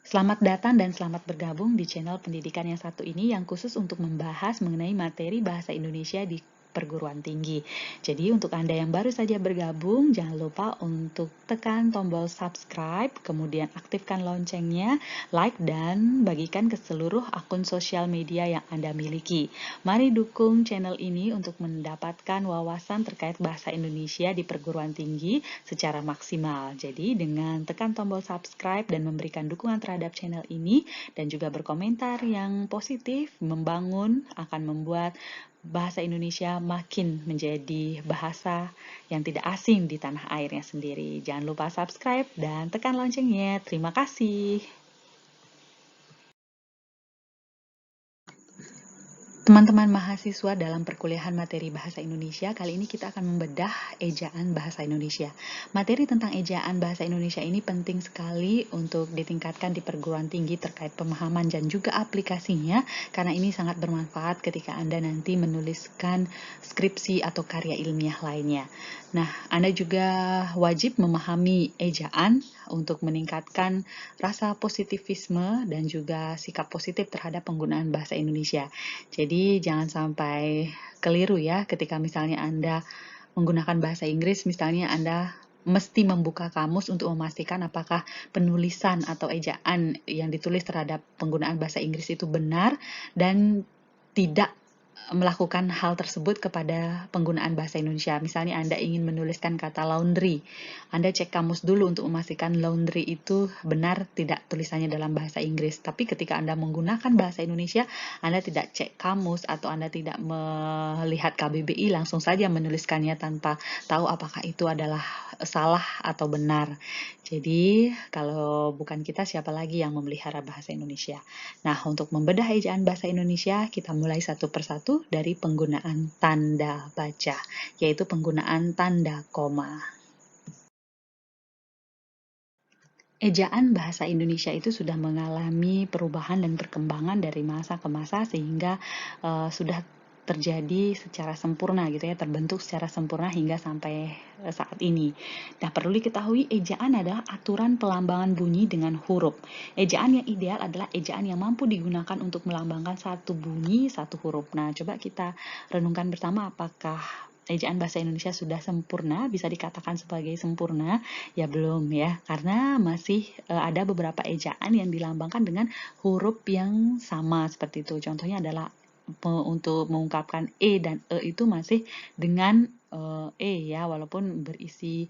Selamat datang dan selamat bergabung di channel pendidikan yang satu ini yang khusus untuk membahas mengenai materi bahasa Indonesia di perguruan tinggi. Jadi untuk Anda yang baru saja bergabung, jangan lupa untuk tekan tombol subscribe, kemudian aktifkan loncengnya, like, dan bagikan ke seluruh akun sosial media yang Anda miliki. Mari dukung channel ini untuk mendapatkan wawasan terkait bahasa Indonesia di perguruan tinggi secara maksimal. Jadi dengan tekan tombol subscribe dan memberikan dukungan terhadap channel ini dan juga berkomentar yang positif, membangun, akan membuat bahasa Indonesia makin menjadi bahasa yang tidak asing di tanah airnya sendiri. Jangan lupa subscribe dan tekan loncengnya. Terima kasih. Teman-teman mahasiswa dalam perkuliahan materi bahasa Indonesia, kali ini kita akan membedah ejaan bahasa Indonesia. Materi tentang ejaan bahasa Indonesia ini penting sekali untuk ditingkatkan di perguruan tinggi terkait pemahaman dan juga aplikasinya, karena ini sangat bermanfaat ketika Anda nanti menuliskan skripsi atau karya ilmiah lainnya. Nah, Anda juga wajib memahami ejaan untuk meningkatkan rasa positivisme dan juga sikap positif terhadap penggunaan bahasa Indonesia. Jadi jangan sampai keliru ya ketika misalnya Anda menggunakan bahasa Inggris, misalnya Anda mesti membuka kamus untuk memastikan apakah penulisan atau ejaan yang ditulis terhadap penggunaan bahasa Inggris itu benar dan tidak melakukan hal tersebut kepada penggunaan bahasa Indonesia. Misalnya Anda ingin menuliskan kata laundry, Anda cek kamus dulu untuk memastikan laundry itu benar tidak tulisannya dalam bahasa Inggris. Tapi ketika Anda menggunakan bahasa Indonesia, Anda tidak cek kamus atau Anda tidak melihat KBBI, langsung saja menuliskannya tanpa tahu apakah itu adalah salah atau benar. Jadi, kalau bukan kita, siapa lagi yang memelihara bahasa Indonesia? Nah, untuk membedah ejaan bahasa Indonesia, kita mulai satu persatu dari penggunaan tanda baca, yaitu penggunaan tanda koma. Ejaan bahasa Indonesia itu sudah mengalami perubahan dan perkembangan dari masa ke masa sehingga sudah terjadi secara sempurna gitu ya, terbentuk secara sempurna hingga sampai saat ini. Nah, perlu diketahui ejaan adalah aturan pelambangan bunyi dengan huruf. Ejaan yang ideal adalah ejaan yang mampu digunakan untuk melambangkan satu bunyi, satu huruf. Nah, coba kita renungkan bersama apakah ejaan bahasa Indonesia sudah sempurna, bisa dikatakan sebagai sempurna? Ya belum ya, karena masih ada beberapa ejaan yang dilambangkan dengan huruf yang sama seperti itu. Contohnya adalah untuk mengungkapkan E dan E itu masih dengan E ya, walaupun berisi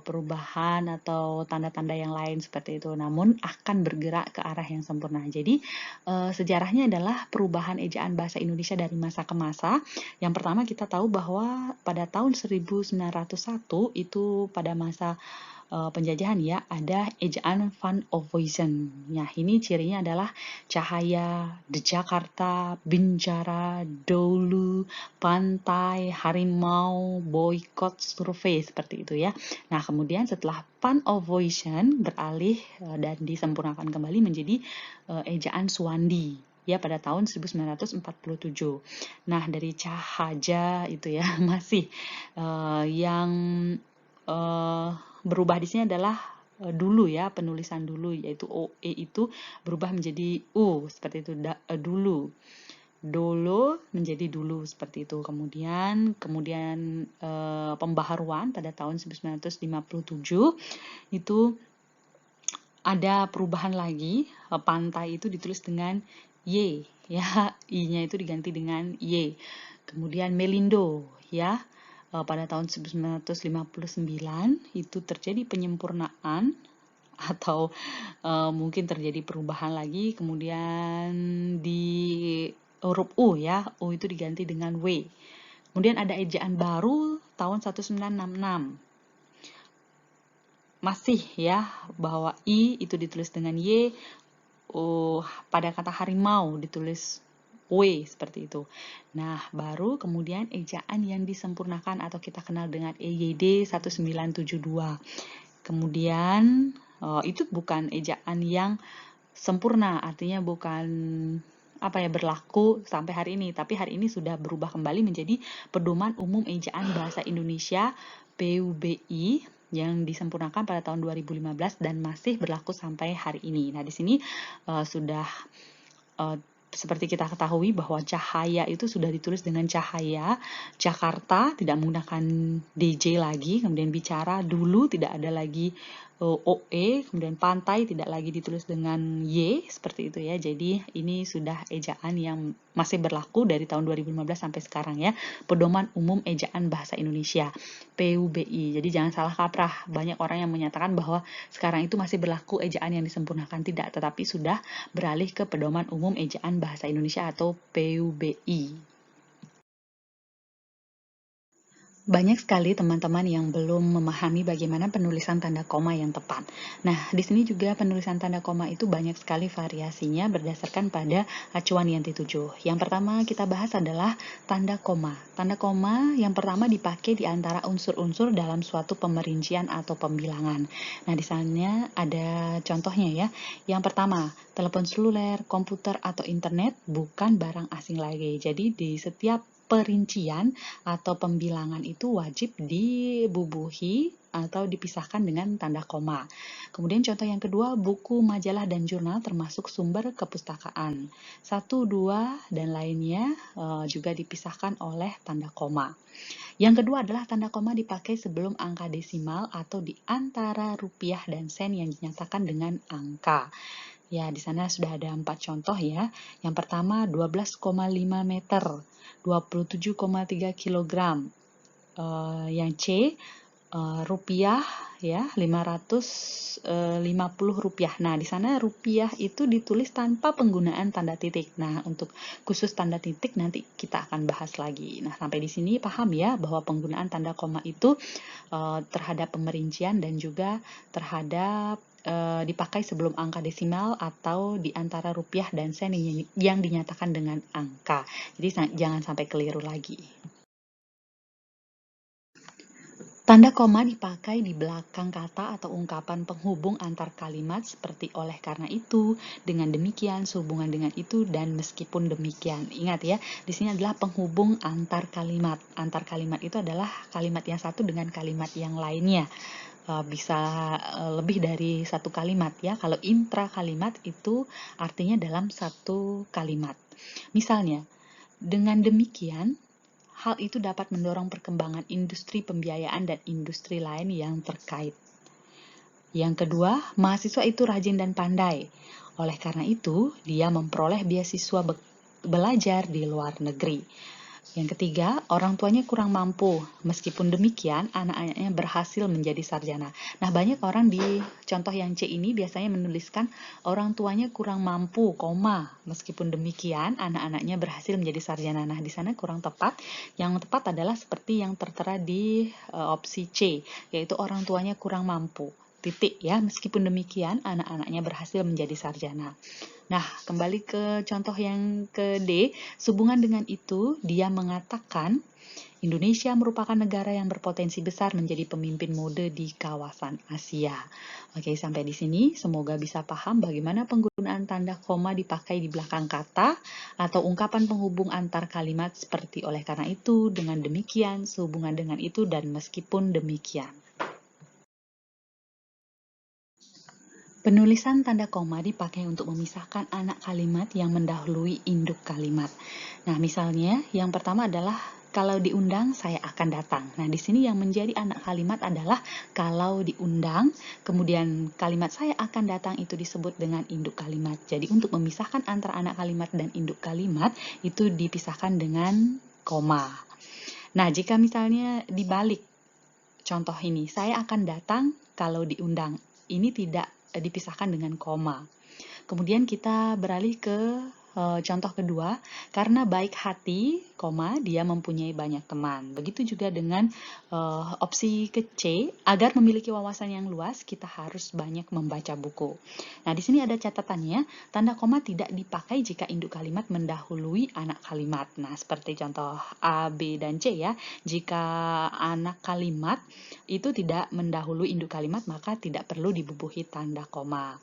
perubahan atau tanda-tanda yang lain seperti itu, namun akan bergerak ke arah yang sempurna. Jadi sejarahnya adalah perubahan ejaan bahasa Indonesia dari masa ke masa. Yang pertama kita tahu bahwa pada tahun 1901 itu pada masa penjajahan ya, ada ejaan Van Ophuijsen. Nah, ini cirinya adalah cahaya, de Jakarta, bicara, dolu, pantai, harimau, boykot, survei, seperti itu ya. Nah, kemudian setelah Van Ophuijsen beralih dan disempurnakan kembali menjadi ejaan Suwandi ya pada tahun 1947. Nah, dari Cahaja itu ya masih yang berubah di sini adalah dulu ya, penulisan dulu, yaitu OE itu berubah menjadi U seperti itu, dulu. Dolo menjadi dulu seperti itu. Kemudian pembaharuan pada tahun 1957 itu ada perubahan lagi, pantai itu ditulis dengan Y ya, I-nya itu diganti dengan Y. Kemudian Melindo ya, pada tahun 1959 itu terjadi penyempurnaan atau mungkin terjadi perubahan lagi, kemudian di huruf U ya, U itu diganti dengan W. Kemudian ada ejaan baru tahun 1966. Masih ya, bahwa I itu ditulis dengan Y, pada kata harimau ditulis W seperti itu. Nah, baru kemudian ejaan yang disempurnakan atau kita kenal dengan EYD 1972. Kemudian itu bukan ejaan yang sempurna, artinya bukan berlaku sampai hari ini, tapi hari ini sudah berubah kembali menjadi Pedoman Umum Ejaan Bahasa Indonesia PUBI yang disempurnakan pada tahun 2015 dan masih berlaku sampai hari ini. Nah, di sini sudah seperti kita ketahui bahwa cahaya itu sudah ditulis dengan cahaya. Jakarta tidak menggunakan DJ lagi, kemudian bicara dulu tidak ada lagi OE, kemudian pantai tidak lagi ditulis dengan Y, seperti itu ya. Jadi ini sudah ejaan yang masih berlaku dari tahun 2015 sampai sekarang ya. Pedoman Umum Ejaan Bahasa Indonesia, PUBI. Jadi jangan salah kaprah, banyak orang yang menyatakan bahwa sekarang itu masih berlaku ejaan yang disempurnakan, tidak, tetapi sudah beralih ke Pedoman Umum Ejaan Bahasa Indonesia atau PUBI. Banyak sekali teman-teman yang belum memahami bagaimana penulisan tanda koma yang tepat. Nah, di sini juga penulisan tanda koma itu banyak sekali variasinya berdasarkan pada acuan yang dituju. Yang pertama kita bahas adalah tanda koma. Tanda koma yang pertama dipakai di antara unsur-unsur dalam suatu pemerincian atau pembilangan. Nah, di sana ada contohnya ya. Yang pertama, telepon seluler, komputer, atau internet bukan barang asing lagi. Jadi di setiap perincian atau pembilangan itu wajib dibubuhi atau dipisahkan dengan tanda koma. Kemudian contoh yang kedua, buku, majalah, dan jurnal termasuk sumber kepustakaan. 1, 2, dan lainnya juga dipisahkan oleh tanda koma. Yang kedua adalah tanda koma dipakai sebelum angka desimal atau di antara rupiah dan sen yang dinyatakan dengan angka. Ya, di sana sudah ada 4 contoh ya. Yang pertama 12,5 meter, 27,3 kilogram. Yang C, rupiah ya, 550 rupiah. Nah, di sana rupiah itu ditulis tanpa penggunaan tanda titik. Nah, untuk khusus tanda titik nanti kita akan bahas lagi. Nah, sampai di sini paham ya bahwa penggunaan tanda koma itu terhadap pemerincian dan juga terhadap dipakai sebelum angka desimal atau di antara rupiah dan sen yang dinyatakan dengan angka. Jadi jangan sampai keliru lagi. Tanda koma dipakai di belakang kata atau ungkapan penghubung antar kalimat seperti oleh karena itu, dengan demikian, sehubungan dengan itu, dan meskipun demikian. Ingat ya, di sini adalah penghubung antar kalimat. Antar kalimat itu adalah kalimat yang satu dengan kalimat yang lainnya. Bisa lebih dari satu kalimat ya. Kalau intra kalimat itu artinya dalam satu kalimat. Misalnya, dengan demikian, hal itu dapat mendorong perkembangan industri pembiayaan dan industri lain yang terkait. Yang kedua, mahasiswa itu rajin dan pandai. Oleh karena itu, dia memperoleh beasiswa belajar di luar negeri. Yang ketiga, orang tuanya kurang mampu. Meskipun demikian, anak-anaknya berhasil menjadi sarjana. Nah, banyak orang di contoh yang C ini biasanya menuliskan orang tuanya kurang mampu, koma. Meskipun demikian, anak-anaknya berhasil menjadi sarjana. Nah, di sana kurang tepat. Yang tepat adalah seperti yang tertera di opsi C, yaitu orang tuanya kurang mampu. Titik ya, meskipun demikian, anak-anaknya berhasil menjadi sarjana. Nah, kembali ke contoh yang ke D, sehubungan dengan itu, dia mengatakan Indonesia merupakan negara yang berpotensi besar menjadi pemimpin mode di kawasan Asia. Oke, sampai di sini semoga bisa paham bagaimana penggunaan tanda koma dipakai di belakang kata atau ungkapan penghubung antar kalimat seperti oleh karena itu, dengan demikian, sehubungan dengan itu, dan meskipun demikian. Penulisan tanda koma dipakai untuk memisahkan anak kalimat yang mendahului induk kalimat. Nah, misalnya yang pertama adalah kalau diundang saya akan datang. Nah, di sini yang menjadi anak kalimat adalah kalau diundang, kemudian kalimat saya akan datang itu disebut dengan induk kalimat. Jadi untuk memisahkan antara anak kalimat dan induk kalimat itu dipisahkan dengan koma. Nah, jika misalnya dibalik contoh ini, saya akan datang kalau diundang. Ini tidak dipisahkan dengan koma. Kemudian kita beralih ke contoh kedua, karena baik hati, koma, dia mempunyai banyak teman. Begitu juga dengan opsi ke C, agar memiliki wawasan yang luas, kita harus banyak membaca buku. Nah, di sini ada catatannya, tanda koma tidak dipakai jika induk kalimat mendahului anak kalimat. Nah, seperti contoh A, B, dan C ya. Jika anak kalimat itu tidak mendahului induk kalimat, maka tidak perlu dibubuhi tanda koma.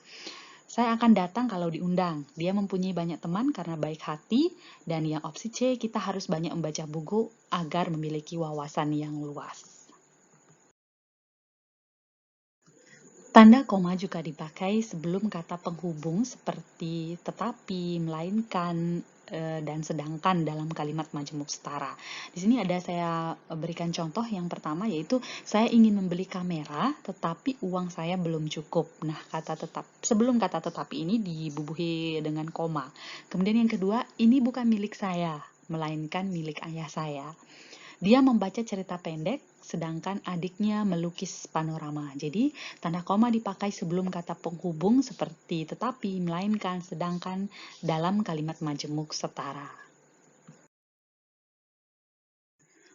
Saya akan datang kalau diundang. Dia mempunyai banyak teman karena baik hati. Dan yang opsi C, kita harus banyak membaca buku agar memiliki wawasan yang luas. Tanda koma juga dipakai sebelum kata penghubung seperti tetapi, melainkan, dan sedangkan dalam kalimat majemuk setara. Di sini ada saya berikan contoh yang pertama, yaitu saya ingin membeli kamera tetapi uang saya belum cukup. Nah, sebelum kata tetapi ini dibubuhi dengan koma. Kemudian yang kedua, ini bukan milik saya, melainkan milik ayah saya. Dia membaca cerita pendek, sedangkan adiknya melukis panorama. Jadi, tanda koma dipakai sebelum kata penghubung seperti tetapi, melainkan, sedangkan dalam kalimat majemuk setara.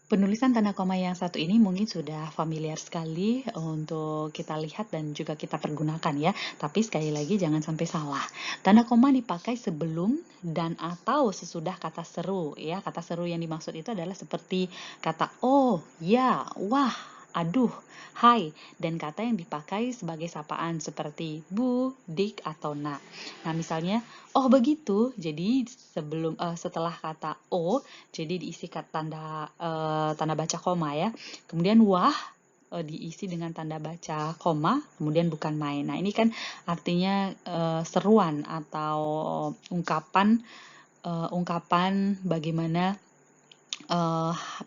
Penulisan tanda koma yang satu ini mungkin sudah familiar sekali untuk kita lihat dan juga kita pergunakan ya. Tapi sekali lagi jangan sampai salah. Tanda koma dipakai sebelum dan atau sesudah kata seru ya. Kata seru yang dimaksud itu adalah seperti kata oh, ya, wah, aduh, hai, dan kata yang dipakai sebagai sapaan seperti bu, dik, atau nak. Nah, misalnya, oh begitu, jadi setelah kata o, jadi diisi tanda baca koma ya. Kemudian wah diisi dengan tanda baca koma, kemudian bukan main. Nah, ini kan artinya seruan atau ungkapan bagaimana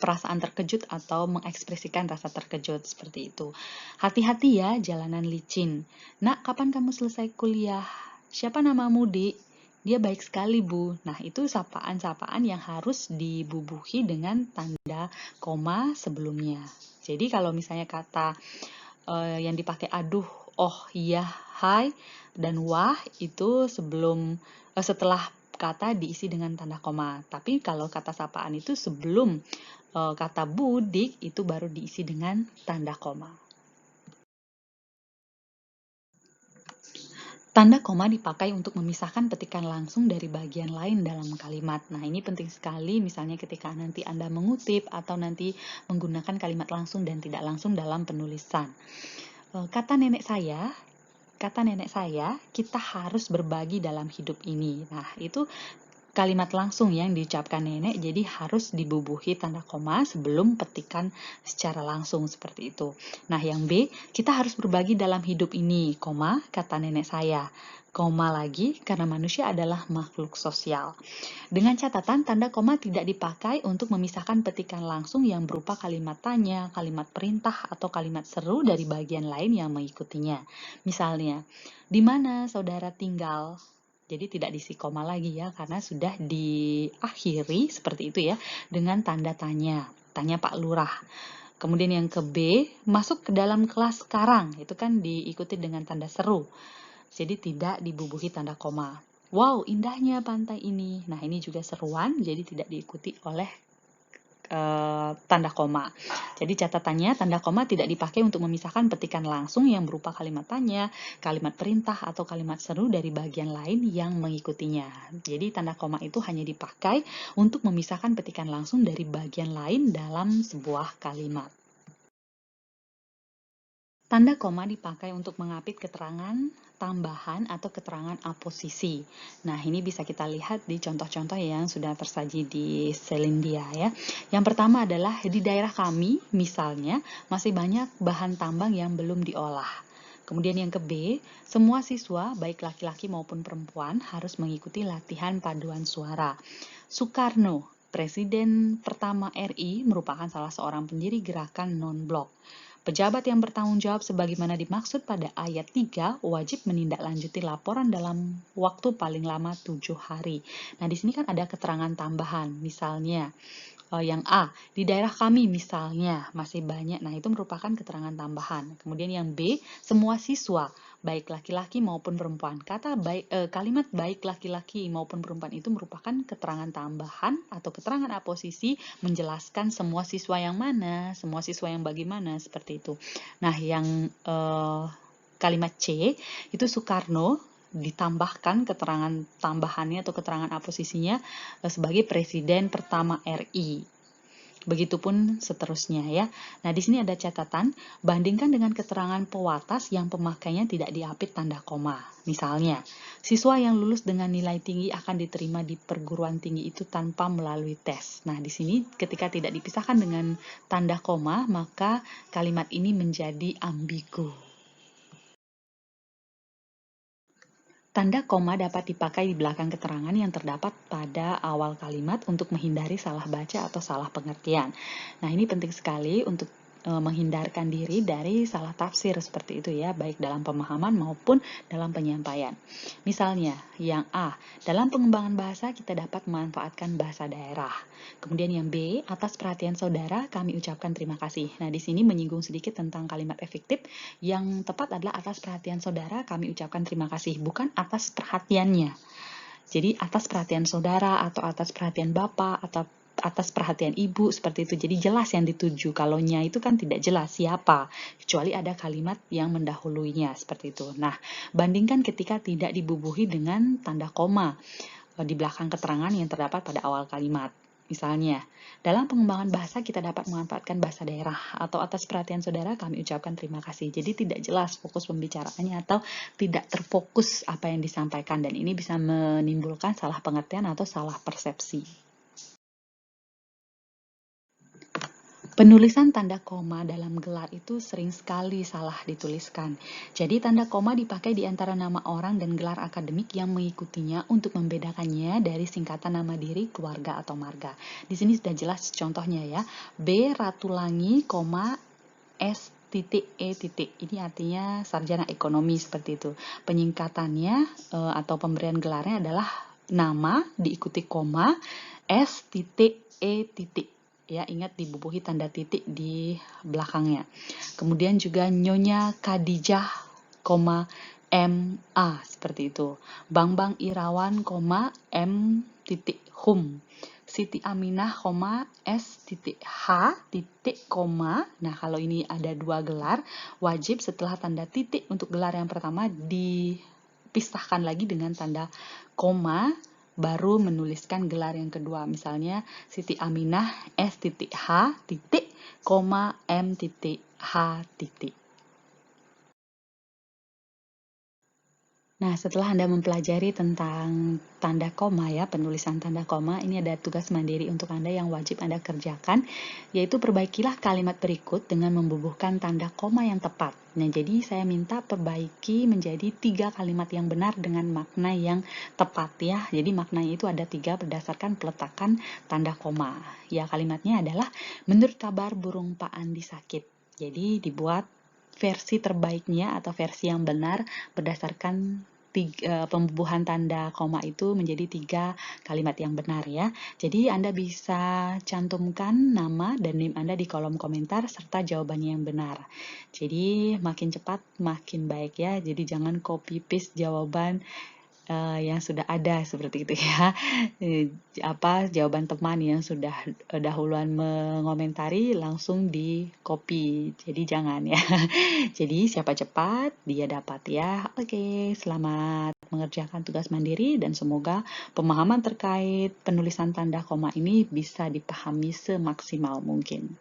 perasaan terkejut atau mengekspresikan rasa terkejut seperti itu. Hati-hati ya, jalanan licin. Nak, kapan kamu selesai kuliah? Siapa namamu, Dik? Dia baik sekali, Bu. Nah, itu sapaan-sapaan yang harus dibubuhi dengan tanda koma sebelumnya. Jadi kalau misalnya kata yang dipakai aduh, oh, iya, hai, dan wah itu setelah kata diisi dengan tanda koma. Tapi kalau kata sapaan itu sebelum kata budik itu baru diisi dengan tanda koma. Tanda koma dipakai untuk memisahkan petikan langsung dari bagian lain dalam kalimat. Nah, ini penting sekali misalnya ketika nanti Anda mengutip atau nanti menggunakan kalimat langsung dan tidak langsung dalam penulisan. Kata nenek saya, kita harus berbagi dalam hidup ini. Nah, itu kalimat langsung yang diucapkan nenek, jadi harus dibubuhi tanda koma sebelum petikan secara langsung seperti itu. Nah, yang B, kita harus berbagi dalam hidup ini, koma, kata nenek saya. Koma lagi, karena manusia adalah makhluk sosial. Dengan catatan, tanda koma tidak dipakai untuk memisahkan petikan langsung yang berupa kalimat tanya, kalimat perintah, atau kalimat seru dari bagian lain yang mengikutinya. Misalnya, di mana saudara tinggal? Jadi tidak diisi koma lagi ya, karena sudah diakhiri seperti itu ya, dengan tanda tanya. Tanya Pak Lurah. Kemudian yang ke B, masuk ke dalam kelas sekarang. Itu kan diikuti dengan tanda seru. Jadi tidak dibubuhi tanda koma. Wow, indahnya pantai ini. Nah, ini juga seruan, jadi tidak diikuti oleh tanda koma. Jadi catatannya, tanda koma tidak dipakai untuk memisahkan petikan langsung yang berupa kalimat tanya, kalimat perintah, atau kalimat seru dari bagian lain yang mengikutinya. Jadi tanda koma itu hanya dipakai untuk memisahkan petikan langsung dari bagian lain dalam sebuah kalimat. Tanda koma dipakai untuk mengapit keterangan tambahan atau keterangan aposisi. Nah, ini bisa kita lihat di contoh-contoh yang sudah tersaji di Selindia ya. Yang pertama adalah di daerah kami, misalnya, masih banyak bahan tambang yang belum diolah. Kemudian yang ke B, semua siswa, baik laki-laki maupun perempuan, harus mengikuti latihan paduan suara. Soekarno, Presiden pertama RI, merupakan salah seorang pendiri gerakan non-blok. Pejabat yang bertanggung jawab sebagaimana dimaksud pada ayat 3 wajib menindaklanjuti laporan dalam waktu paling lama 7 hari. Nah, di sini kan ada keterangan tambahan. Misalnya, yang A, di daerah kami misalnya masih banyak. Nah, itu merupakan keterangan tambahan. Kemudian yang B, semua siswa, baik laki-laki maupun perempuan. Kalimat baik laki-laki maupun perempuan itu merupakan keterangan tambahan atau keterangan aposisi menjelaskan semua siswa yang mana, semua siswa yang bagaimana, seperti itu. Nah, yang kalimat C, itu Soekarno, ditambahkan keterangan tambahannya atau keterangan aposisinya sebagai Presiden pertama RI. Begitupun seterusnya ya. Nah, di sini ada catatan, bandingkan dengan keterangan pewatas yang pemakainya tidak diapit tanda koma. Misalnya, siswa yang lulus dengan nilai tinggi akan diterima di perguruan tinggi itu tanpa melalui tes. Nah, di sini ketika tidak dipisahkan dengan tanda koma, maka kalimat ini menjadi ambigu. Tanda koma dapat dipakai di belakang keterangan yang terdapat pada awal kalimat untuk menghindari salah baca atau salah pengertian. Nah, ini penting sekali untuk menghindarkan diri dari salah tafsir seperti itu ya, baik dalam pemahaman maupun dalam penyampaian. Misalnya, yang A, dalam pengembangan bahasa kita dapat memanfaatkan bahasa daerah. Kemudian yang B, atas perhatian saudara kami ucapkan terima kasih. Nah, di sini menyinggung sedikit tentang kalimat efektif. Yang tepat adalah atas perhatian saudara kami ucapkan terima kasih, bukan atas perhatiannya. Jadi atas perhatian saudara atau atas perhatian bapak atau atas perhatian ibu seperti itu. Jadi jelas yang dituju. Kalau nya itu kan tidak jelas siapa, kecuali ada kalimat yang mendahuluinya seperti itu. Nah, bandingkan ketika tidak dibubuhi dengan tanda koma di belakang keterangan yang terdapat pada awal kalimat. Misalnya, dalam pengembangan bahasa kita dapat memanfaatkan bahasa daerah atau atas perhatian saudara kami ucapkan terima kasih. Jadi tidak jelas fokus pembicaraannya atau tidak terfokus apa yang disampaikan dan ini bisa menimbulkan salah pengertian atau salah persepsi. Penulisan tanda koma dalam gelar itu sering sekali salah dituliskan. Jadi tanda koma dipakai di antara nama orang dan gelar akademik yang mengikutinya untuk membedakannya dari singkatan nama diri, keluarga, atau marga. Di sini sudah jelas contohnya ya. B. Ratulangi, S titik E titik. Ini artinya sarjana ekonomi seperti itu. Penyingkatannya atau pemberian gelarnya adalah nama diikuti koma S titik E titik. Ya, ingat dibubuhi tanda titik di belakangnya. Kemudian juga Nyonya Khadijah, MA seperti itu. Bang Irawan, M titik hum. Siti Aminah, S titik H titik koma. Nah, kalau ini ada dua gelar, wajib setelah tanda titik untuk gelar yang pertama dipisahkan lagi dengan tanda koma, baru menuliskan gelar yang kedua. Misalnya Siti Aminah S titik H titik koma M titik H titik. Nah, setelah Anda mempelajari tentang tanda koma ya, penulisan tanda koma, ini ada tugas mandiri untuk Anda yang wajib Anda kerjakan, yaitu perbaikilah kalimat berikut dengan membubuhkan tanda koma yang tepat. Nah, jadi saya minta perbaiki menjadi 3 kalimat yang benar dengan makna yang tepat ya. Jadi maknanya itu ada 3 berdasarkan peletakan tanda koma. Ya, kalimatnya adalah, menurut kabar burung Pak Andi sakit. Jadi dibuat versi terbaiknya atau versi yang benar berdasarkan pembubuhan tanda koma itu menjadi 3 kalimat yang benar ya. Jadi Anda bisa cantumkan nama dan NIM Anda di kolom komentar serta jawabannya yang benar. Jadi makin cepat makin baik ya. Jadi jangan copy paste jawaban yang sudah ada seperti itu ya. Jawaban teman yang sudah dahuluan mengomentari langsung di copy. Jadi jangan ya. Jadi siapa cepat dia dapat ya. Oke, selamat mengerjakan tugas mandiri dan semoga pemahaman terkait penulisan tanda koma ini bisa dipahami semaksimal mungkin.